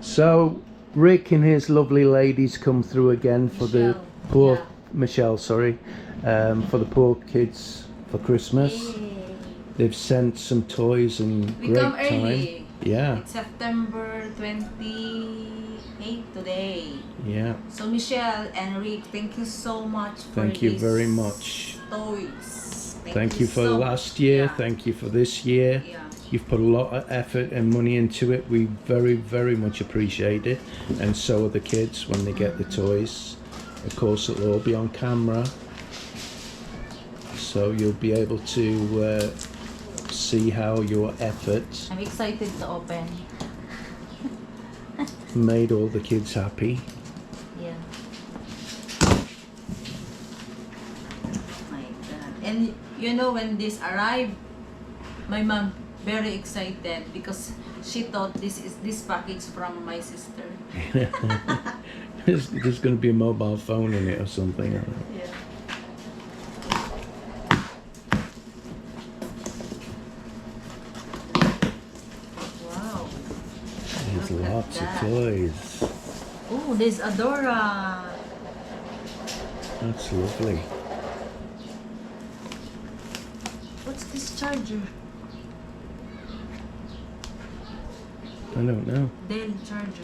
So Rick and his lovely ladies come through again for the poor Michelle, sorry, for the poor kids for Christmas. They've sent some toys and We great come time. early. Yeah. It's September 28 today. Yeah. So Michelle and Rick, thank you so much for Thank you these very much. toys. Thank you for so last much. year. Yeah. Thank you for this year. Yeah. You've put a lot of effort and money into it. We very, very much appreciate it. And so are the kids when they get the toys. Of course, it'll all be on camera. So you'll be able to see how your efforts I'm excited to open. made all the kids happy. Yeah. My God. And you know, when this arrived, my mom very excited because she thought this package from my sister. There's going to be a mobile phone in it or something. Yeah. Wow. There's Look at lots of that. toys. Oh, there's Adora. That's lovely. What's this charger? I don't know. Dell charger.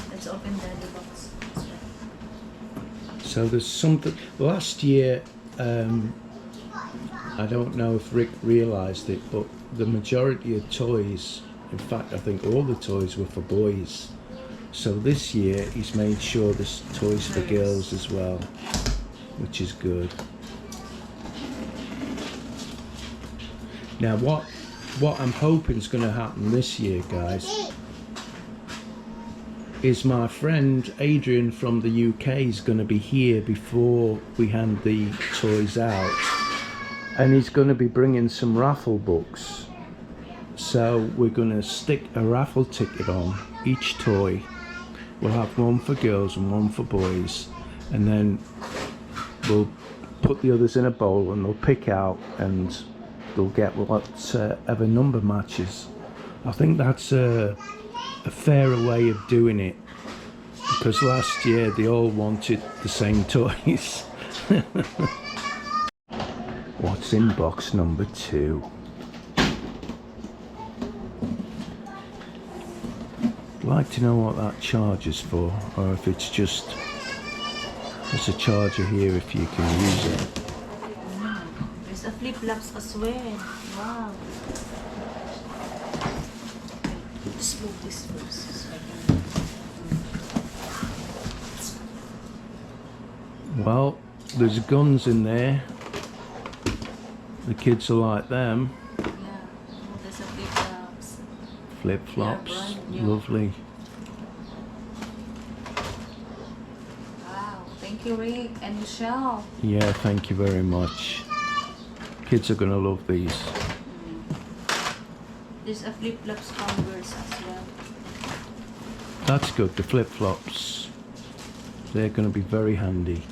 Let's open the box. So there's something. Last year, I don't know if Rick realised it, but the majority of toys, in fact, I think all the toys were for boys. So this year he's made sure there's toys for girls as well, which is good. Now what I'm hoping is going to happen this year, guys, is my friend Adrian from the UK is going to be here before we hand the toys out, and he's going to be bringing some raffle books. So we're going to stick a raffle ticket on each toy. We'll have one for girls and one for boys, and then we'll put the others in a bowl and they'll pick out and they'll get whatever number matches. I think that's a fairer way of doing it, because last year they all wanted the same toys. What's in box number 2? I'd like to know what that charger's for, or if it's just, there's a charger here if you can use it. There's a flip-flops as well. Wow. Let's move this first so I can... Well, there's guns in there. The kids will like them. Yeah. Oh, there's a flip-flops. Flip-flops, Yeah, brand new. lovely. Wow. Thank you, Rick and Michelle. Yeah, thank you very much. Kids are going to love these. There's a flip-flops Converse as well. That's good, the flip-flops. They're going to be very handy.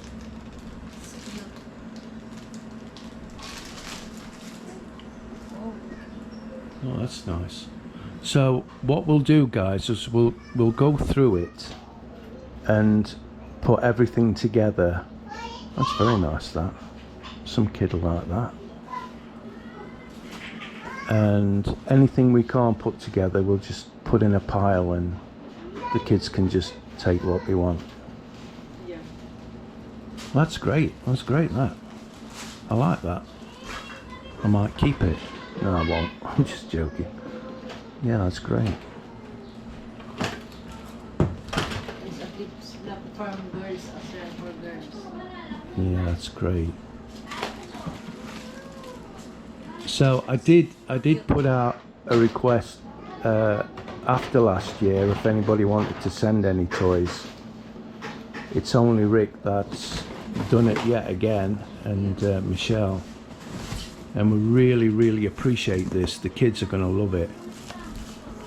Oh, that's nice. So what we'll do, guys, is we'll go through it and put everything together. That's very nice, that. Some kid will like that. And anything we can't put together, we'll just put in a pile and the kids can just take what they want. Yeah. That's great. That's great, that. I like that. I might keep it. No, I won't. I'm just joking. Yeah, that's great. There's a flip-flop from girls as well for girls. Yeah, that's great. So I did put out a request after last year if anybody wanted to send any toys. It's only Rick that's done it yet again, and Michelle. And we really appreciate this. The kids are going to love it.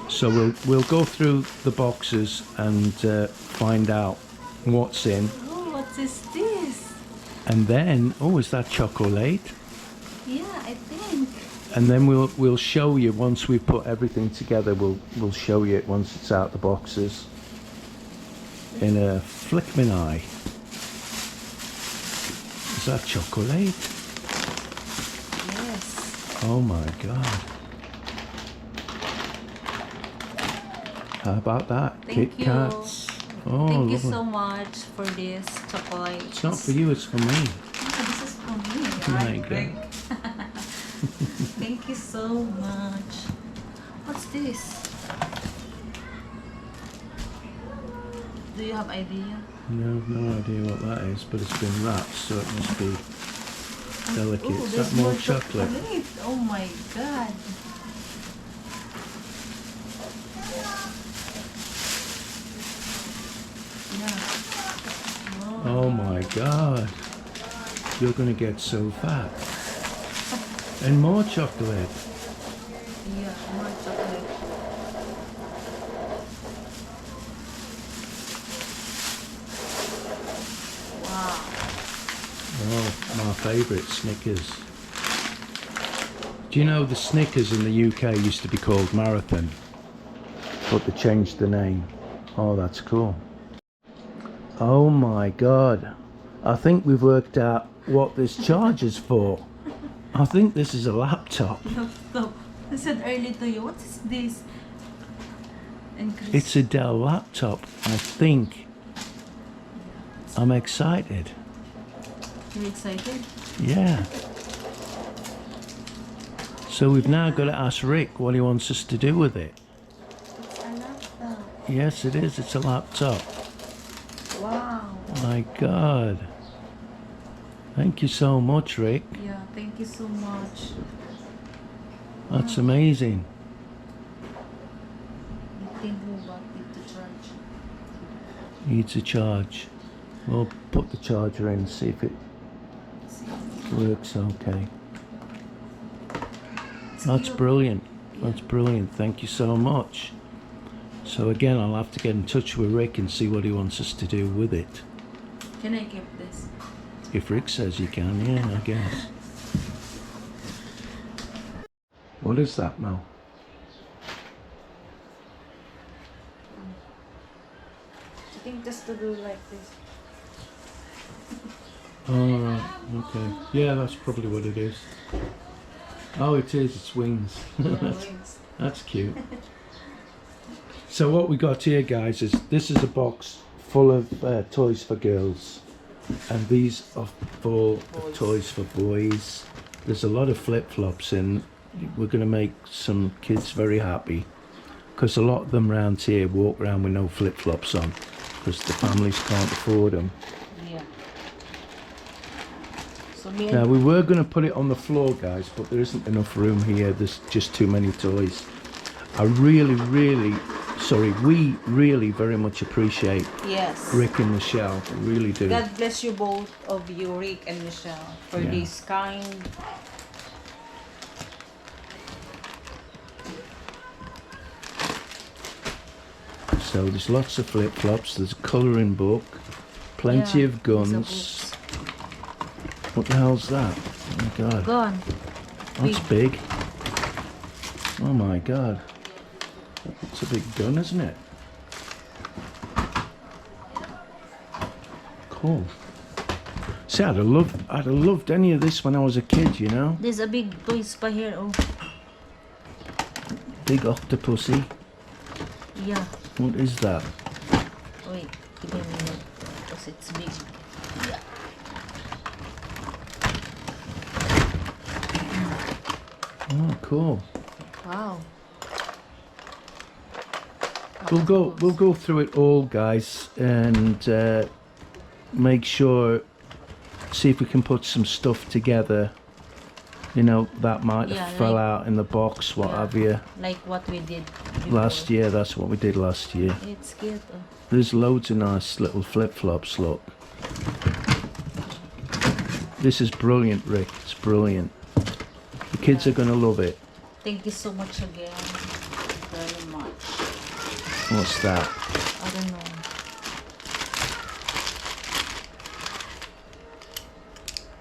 So we'll go through the boxes and find out what's in. Oh, what is this? And then, oh, is that chocolate? Yeah, I think. And then we'll show you once we've put everything together. We'll show you it once it's out the boxes. In a flick of an eye. Is that chocolate? Yes. Oh my God. How about that? Thank Kit you. Kats. Oh, Thank you lovely. so much for this chocolate. It's not for you, it's for me. Oh, this is for me. Oh my Right, God. Rick? Thank you so much. What's this? Do you have idea? No idea what that is, but it's been wrapped, so it must be delicate. Ooh, Is there's that more chocolate? Oh my God. Yeah. Oh my God. You're gonna get so fat. And more chocolate. Yeah, more chocolate. Wow. Oh, my favourite, Snickers. Do you know the Snickers in the UK used to be called Marathon, but they changed the name. Oh, that's cool. Oh my God. I think we've worked out what this charger's for. I think this is a laptop. Laptop. I said earlier to you, what is this? And Chris, It's a Dell laptop, I think. I'm excited. you excited? Yeah. So we've now got to ask Rick what he wants us to do with it. It's a laptop. Yes, it is. It's a laptop. Wow. My God. Thank you so much, Rick. Yeah, thank you so much. That's amazing. I think we got it to charge. Needs a charge. We'll put the charger in, see if it See? works okay. It's That's cute. brilliant. That's brilliant. Thank you so much. So again, I'll have to get in touch with Rick and see what he wants us to do with it. Can I keep this? If Rick says you can, yeah, I guess. What is that, Mel? I think just to do like this. Oh, right. Okay. Yeah, that's probably what it is. Oh, it is. It's wings. Yeah, wings. That's cute. So what we got here, guys, is this is a box full of toys for girls, and these are full of toys for boys. There's a lot of flip-flops in. We're going to make some kids very happy, because a lot of them around here walk around with no flip-flops on, because the families can't afford them. Yeah. So me Now and we were going to put it on the floor, guys, but there isn't enough room here. There's just too many toys. I we really very much appreciate yes. Rick and Michelle. I really do. God bless you both of you, Rick and Michelle, for Yeah. this kind. So there's lots of flip-flops. There's a colouring book, plenty Yeah, of guns. What the hell's that? Oh my God, Gone. that's big. Oh my God, it's a big gun, isn't it? Cool. See, I'd have loved any of this when I was a kid, you know? There's a big toys pa here. Oh, Big octopusy. yeah. What is that? Wait, give me a minute. Because it's big. Yeah. Oh, cool. Wow. We'll go through it all, guys, and make sure, see if we can put some stuff together. You know, that might have fell out in the box, what have you. Like what we did before. Last year, that's what we did last year. It's cute. Oh. There's loads of nice little flip-flops, look. This is brilliant, Rick. It's brilliant. The kids are going to love it. Thank you so much again. Very much. What's that? I don't know.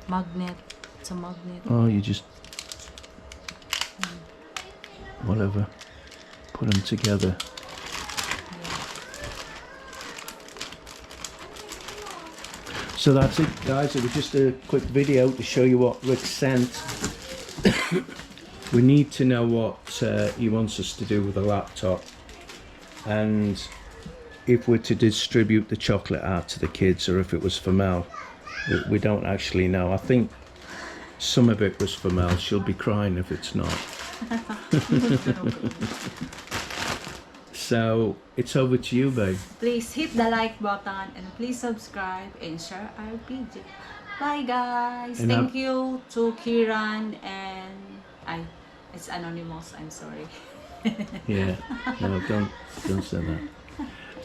Magnet. It's a magnet. Oh, you just... whatever. Put them together. So that's it, guys. It was just a quick video to show you what Rick sent. We need to know what he wants us to do with the laptop, and if we're to distribute the chocolate out to the kids, or if it was for Mel. We don't actually know. I think some of it was for Mel. She'll be crying if it's not. So it's over to you, babe. Please hit the like button and please subscribe and share our video. Bye guys. And thank you to Kiran and it's anonymous. I'm sorry. Yeah, no, don't say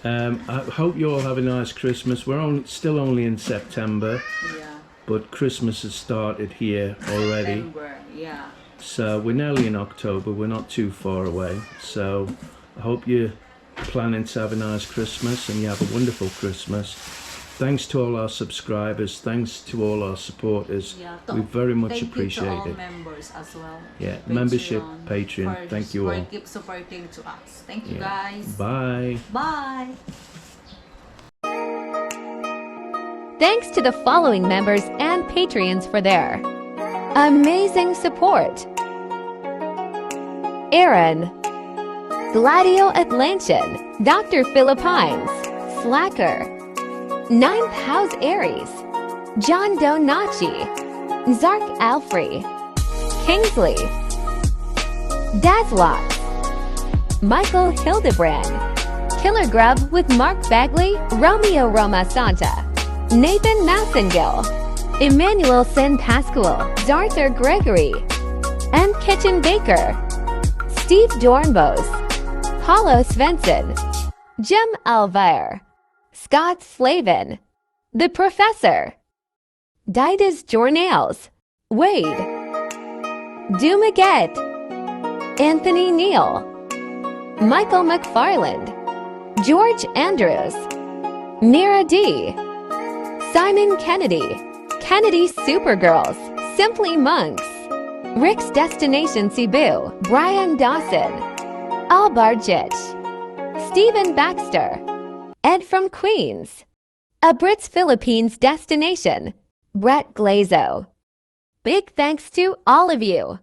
that. I hope you all have a nice Christmas. We're still only in September, Yeah. but Christmas has started here already. September, yeah. So we're nearly in October. We're not too far away. So I hope you're planning to have a nice Christmas and you have a wonderful Christmas. Thanks to all our subscribers. Thanks to all our supporters. Yeah, We very much thank appreciate you to all it. members as well. Yeah, membership, Patreon. Thank you all. Keep supporting to us. Thank you Yeah. guys. Bye. Bye. Thanks to the following members and Patreons for their amazing support: Aaron, Gladio Atlantian, Dr. Philippines, Slacker, Ninth House Aries, John Donachi, Zark Alfrey, Kingsley, Dazlot, Michael Hildebrand, Killer Grub with Mark Bagley, Romeo Roma Santa, Nathan Massengill, Emmanuel San Pascual, Darther Gregory, M. Kitchen Baker, Steve Dornbos, Paulo Svensson, Jim Alvair, Scott Slavin, The Professor, Didas Jornales, Wade, Dumaget, Anthony Neal, Michael McFarland, George Andrews, Mira D, Simon Kennedy, Kennedy Supergirls, Simply Monks, Rick's Destination Cebu, Brian Dawson, Albar Jitch, Stephen Baxter, Ed from Queens, A Brit's Philippines Destination, Brett Glazo. Big thanks to all of you.